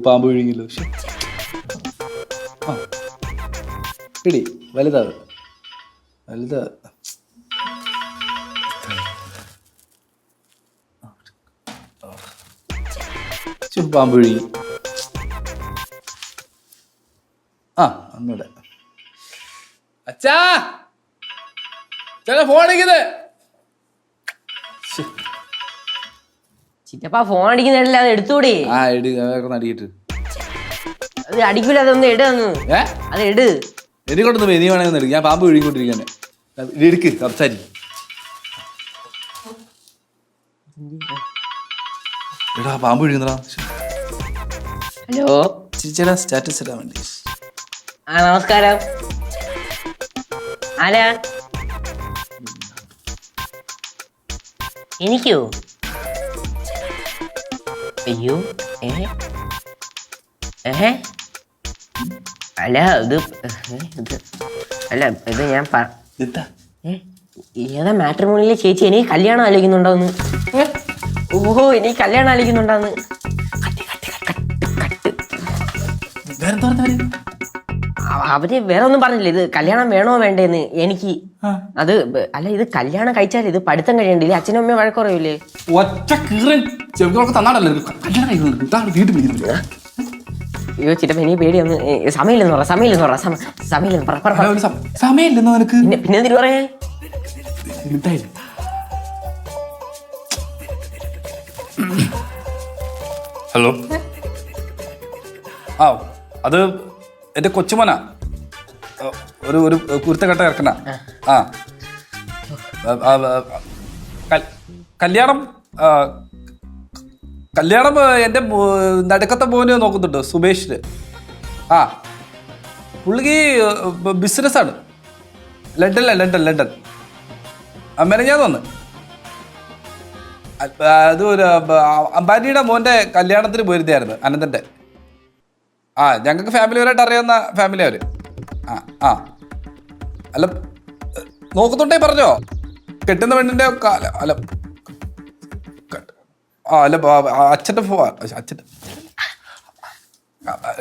പാമ്പ് വിഴുങ്ങില്ലോ. ആ പിടി വലുതാ വലുതാ. പാമ്പ് വിഴുങ്ങി. ആ ഒന്നൂടെ. അച്ഛാ ഫോൺ അടിക്കുന്നത്. ചിറ്റപ്പ ഫോൺ അടിക്കുന്നില്ല, അത് എടുത്തൂടെ? ആ അടിക്കിട്ട് അത് അടിക്കൂല, അതൊന്ന് ഇടന്ന്. അത് ഇട്. എനിക്കൊണ്ടൊന്ന് നീ വേണമെന്ന് എടുക്കും. ഞാൻ പാമ്പ് വിഴുങ്ങിക്കൊണ്ടിരിക്കാനെ. എടുക്ക് സംസാരി. എടാ പാമ്പ് വിഴുങ്ങുന്നടാ. ഹലോ ചേച്ചിയുടെ സ്റ്റാറ്റസ് ഇടാൻ വേണ്ടി. ആ നമസ്കാരം. ആരാ? എനിക്കോ? അയ്യോ അല്ല ഇത് അല്ല ഇത് ഞാൻ ഏതാ മാട്രിമോണിയിലെ ചേച്ചി എനിക്ക് കല്യാണം ആലോചിക്കുന്നുണ്ടോന്ന്. ഓഹോ എനിക്ക് കല്യാണം ആലോചിക്കുന്നുണ്ടോന്ന്. അവര് വേറെ ഒന്നും പറഞ്ഞില്ല. ഇത് കല്യാണം വേണോ വേണ്ടേന്ന് എനിക്ക്. അത് അല്ല ഇത് കല്യാണം കഴിച്ചാൽ ഇത് പഠിത്തം കഴിയണ്ടില്ലേ? അച്ഛനും അമ്മയും വഴക്കുറയൂലേ? ഒറ്റ കീറൻ തന്നാടല്ലോ കല്യാണം കഴിക്കുന്നത്. അയ്യോ ചിറ്റപ്പ എനിക്ക് പേടിയൊന്ന്. സമയമില്ലെന്ന് പറ. സമയമില്ലെന്നോ നിനക്ക്? പിന്നെ എന്തിനു പറയാ? ഹലോ. ആ അത് എന്റെ കൊച്ചുമോനാ. ഒരു ഒരു കുരുത്തക്കെട്ട ഇറക്കണ. ആ കല്യാണം കല്യാണം എൻ്റെ നടുക്കത്തെ മോന് നോക്കുന്നുണ്ട്, സുബേഷിന്. ആ പുള്ളിക്ക് ബിസിനസ്സാണ്. ലണ്ടൻ മെനഞ്ഞാന്ന് വന്ന്. അത് ഒരു അംബാനിയുടെ മോൻ്റെ കല്യാണത്തിന് പോയിരുന്നായിരുന്നു, അനന്തൻ്റെ. ആ ഞങ്ങൾക്ക് ഫാമിലിപരമായിട്ട് അറിയാവുന്ന ഫാമിലി അവർ. ആ അല്ല നോക്കുന്നുണ്ടേ പറഞ്ഞോ. കെട്ടുന്ന പെണ്ണിൻ്റെ അല്ല അല്ല അച്ഛൻ്റെ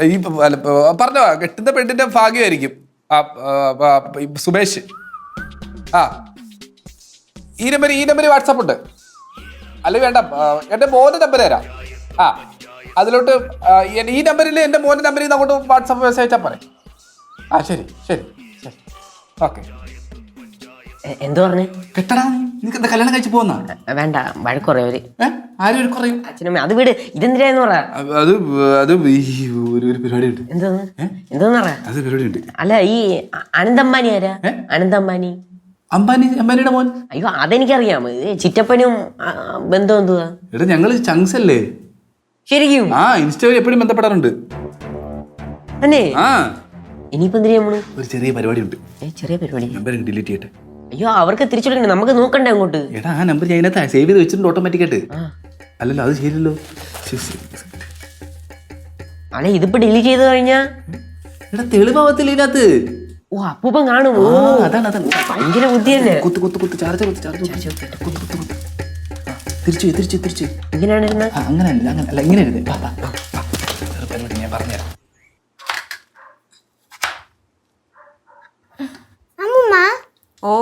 ഈ അല്ല പറഞ്ഞോ. കെട്ടുന്ന പെണ്ണിൻ്റെ ഭാഗ്യമായിരിക്കും സുബേഷ്. ആ ഈ നമ്പർ വാട്സാപ്പ് ഉണ്ട്. അല്ല വേണ്ട, എൻ്റെ മോൻ്റെ നമ്പർ തരാം. ആ അതിലോട്ട് ഈ നമ്പറിൽ എൻ്റെ മോൻ്റെ നമ്പറിൽ നിന്ന് അങ്ങോട്ട് വാട്സാപ്പ് മെസ്സേജ് അയച്ചാൽ പറയാം. ആ ശരി ഓക്കെ. എന്തു പറഞ്ഞു? കെട്ടടാ, നിനക്ക് എന്താ കല്യാണം കഴിച്ച് പോകുന്ന? വേണ്ട, വഴക്കുറയവര്. ആരും ഒരു കുറയും. അച്ഛനും അത് വീട് ഇതെന്തിനാന്ന് പറ. അത് ഒരു പരിപാടി ഉണ്ട്. എന്തോന്ന് പറ. അത് പരിപാടി ഉണ്ട്. അല്ല ഈ അനന്തമ്പാനി ആരാ? അനന്തമ്പാനി അംബാനിയുടെ മോൻ. അയ്യോ അതെനിക്കറിയാം. ചിറ്റപ്പനും ബന്ധം എന്തുവാ? എടാ ഞങ്ങള് ചങ്സ് അല്ലേ ശരിക്കും? ആ ഇൻസ്റ്റ വഴി എപ്പോഴും ബന്ധപ്പെടാറുണ്ട്. അല്ലേ? ആ ഇനിയിപ്പോ എന്തിനാ നമ്മള്? ഒരു ചെറിയ പരിപാടി ഉണ്ട്. ചെറിയ പരിപാടി? നമ്പർ ഡിലീറ്റ് ചെയ്യട്ടെ. അയ്യോ അവർക്ക് തിരിച്ചു വിളിക്കണ്ടേ, നമുക്ക് നോക്കണ്ടേ അങ്ങോട്ട്? എടാ ആ നമ്പർ ഞാൻ അതിനകത്ത് സേവ് ചെയ്ത് വെച്ചിട്ടുണ്ട് ഓട്ടോമാറ്റിക്കായിട്ട്. അല്ലല്ലോ അത് ശരിയല്ലോ. അല്ലെ ഇതിപ്പോ ഡിലീറ്റ് ചെയ്ത് കഴിഞ്ഞാ എടാ തെളിവാവത്തില്ല ഇതിനകത്ത്. ഓ അപ്പൂപ്പൻ കാണും. ഓ അതാണ് ഭയങ്കര ബുദ്ധിയല്ലേ. കുത്ത് ചാർജ് തിരിച്ചു ഇങ്ങനെയാണ് ഇരുന്നത്. അങ്ങനല്ല ഇങ്ങനെ ഇരുന്നേ. പരിപാടി ഞാൻ പറഞ്ഞുതരാം. ഓ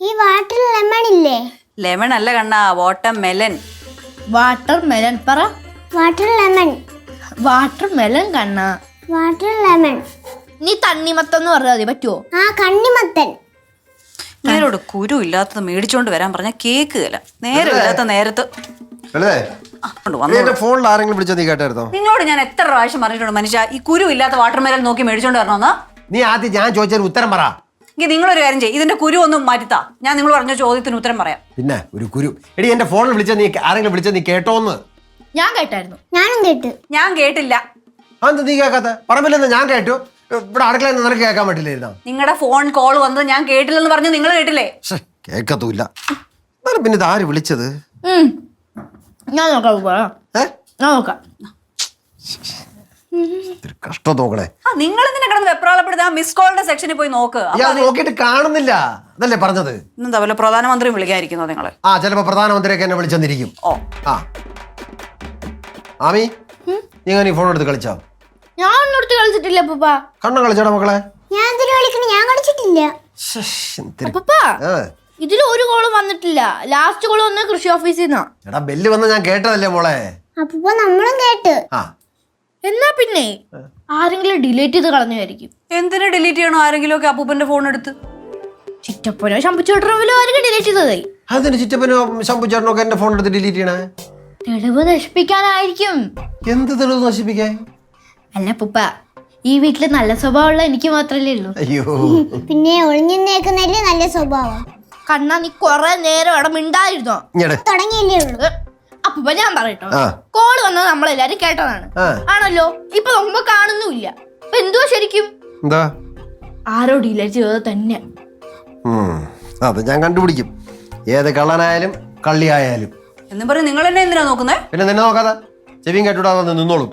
ഈ വാട്ടർ ലെമൺ ഇല്ലേ? ലെമൺ അല്ല കണ്ണാ, വാട്ടർ മെലൻ. വാട്ടർ മെലൻ പറ. Water lemon. വാട്ടർ മെലൻ കണ്ണ. Water lemon. നീ തണ്ണിമത്തെന്ന് പറഞ്ഞാൽ മതി, പറ്റുമോ? ആ കണ്ണിമത്തൻ. നേരോട് കുരു ഇല്ലാത്തത് മേടിച്ചോണ്ട് വരാൻ പറഞ്ഞ കേക്കുകയില്ല. നേരമില്ലാത്ത നേരത്ത് ഫോണിൽ ആരെങ്കിലും വിളിച്ചോ? നീ കേട്ടായിരുന്നോ? നിങ്ങളോട് ഞാൻ എത്ര പ്രാവശ്യം പറഞ്ഞിട്ടുണ്ട് മനുഷ്യ, ഈ കുരു ഇല്ലാത്ത വാട്ടർ മെലൻ നോക്കി മേടിച്ചോണ്ട് വരണമെന്ന്. നീ ആദ്യം ഞാൻ ചോദിച്ചതിന് ഉത്തരം പറ. എങ്കിൽ നിങ്ങളൊരു കാര്യം ചെയ്യും, ഇതിന്റെ കുരു ഒന്നും മാറ്റിത്താ, ഞാൻ നിങ്ങൾ പറഞ്ഞ ചോദ്യത്തിന് ഉത്തരം പറയാം. പിന്നെ ഒരു കുരു എടി എന്റെ ഫോണിൽ വിളിച്ച നീ ആരെങ്കിലും വിളിച്ച നീ കേട്ടോന്ന്? ഞാൻ കേട്ടായിരുന്നു. ഞാനും കേട്ടു. ഞാൻ കേട്ടില്ല. അതെന്താ നീ കേൾക്കാത്ത? പറമ്പില്ലെന്ന് ഞാൻ കേട്ടു, ഇവിടെ അടുക്കള നിനക്ക് കേൾക്കാൻ പറ്റില്ലായിരുന്നോ? നിങ്ങളുടെ ഫോൺ കോൾ വന്നത് ഞാൻ കേട്ടില്ലെന്ന് പറഞ്ഞു, നിങ്ങൾ കേട്ടില്ലേ? കേക്കത്തൂല്ല. പിന്നെ ഇത് ആര് വിളിച്ചത്? ഞാൻ നോക്കാം. ഞാൻ നോക്കാം. കഷ്ടം നോക്കണേ. നിങ്ങൾ എന്തിനാ കിടന്ന് വെപ്രാളപ്പെടുത്താൻ? മിസ് കോളിന്റെ സെക്ഷനിൽ പോയി നോക്ക്. നോക്കിയിട്ട് കാണുന്നില്ല അതല്ലേ പറഞ്ഞത്. എന്താ വല്ല പ്രധാനമന്ത്രി വിളിക്കാതിരിക്കുന്നോ നിങ്ങള്? ചിലപ്പോ പ്രധാനമന്ത്രിയൊക്കെ എന്നെ വിളിച്ചെന്നിരിക്കും. ഓ ആ ആമി നീ അങ്ങനെ ഫോൺ എടുത്ത് കളിച്ചോ? ഞാൻ ഒന്നെടുത്ത് കളിച്ചിട്ടില്ല അപ്പൂപ്പ. കണ്ണം കളിച്ചോടാ മക്കളെ? ഞാൻ എന്തിനു കളിക്കണം? ഞാൻ കളിച്ചിട്ടില്ല. അപ്പൂപ്പ ഇതിൽ ഒരു കോളും വന്നിട്ടില്ല. ലാസ്റ്റ് കോൾ വന്ന കൃഷി ഓഫീസിൽ നിന്നാ. എടാ ബെല്ല് വന്ന ഞാൻ കേട്ടതല്ലേ മോളെ. അപ്പൊ നമ്മളും കേട്ട്. ആ എന്നാ പിന്നെ ആരെങ്കിലും ഡിലീറ്റ് ചെയ്ത് കളഞ്ഞായിരിക്കും. എന്തിനു ഡിലീറ്റ് ചെയ്യണോ ആരെങ്കിലും ഒക്കെ അപ്പൂപ്പന്റെ ഫോൺ എടുത്ത്? ചിറ്റപ്പനോ ശമ്പുച്ചേട്ടനോ ആരെങ്കിലും ഡിലീറ്റ് ചെയ്തതായി. അതിന് ചിറ്റപ്പനോ ശംഭുചേട്ടനോ ഒക്കെ എന്റെ ഫോൺ എടുത്ത് ഡിലീറ്റ് ചെയ്യണേ? തെളിവ് നശിപ്പിക്കാനായിരിക്കും. എന്ത് തെളിവ് നശിപ്പിക്കാൻ? അല്ല അപ്പൂപ്പ, ഈ വീട്ടില് നല്ല സ്വഭാവമുള്ള എനിക്ക് മാത്രല്ലേ ഉള്ളൂ. അയ്യോ പിന്നെ ഒളിഞ്ഞിന്നേക്കുന്നല്ലേ നല്ല സ്വഭാവം. കണ്ണാ നീ കൊറേ നേരം അവിടെ മിണ്ടായിരുന്നോ? ഇങ്ങടെ തുടങ്ങിയല്ലേ ഉള്ളൂ. അപ്പൂപ്പ ഞാൻ പറയട്ടോ, ആ. കോള് വന്നത് നമ്മളെല്ലാരും കേട്ടതാണ്. ആ. ആണല്ലോ. ഇപ്പൊ നോക്കുമ്പോ കാണുന്നുമില്ല. അപ്പൊ എന്തുവാ ശരിക്കും? എന്താ? ആരോ ഡിലീറ്റ് ചെയ്തത് തന്നെ. അത് ഞാൻ കണ്ടുപിടിക്കും. ഏത് കള്ളനായാലും കള്ളിയായാലും. എന്നും പറഞ്ഞ് നിങ്ങൾ എന്നെ എന്തിനാ നോക്കുന്നേ? പിന്നെ നിന്നെ നോക്കാതെ ചെവിയും കേട്ടുവിടാതെ നിന്നോളും.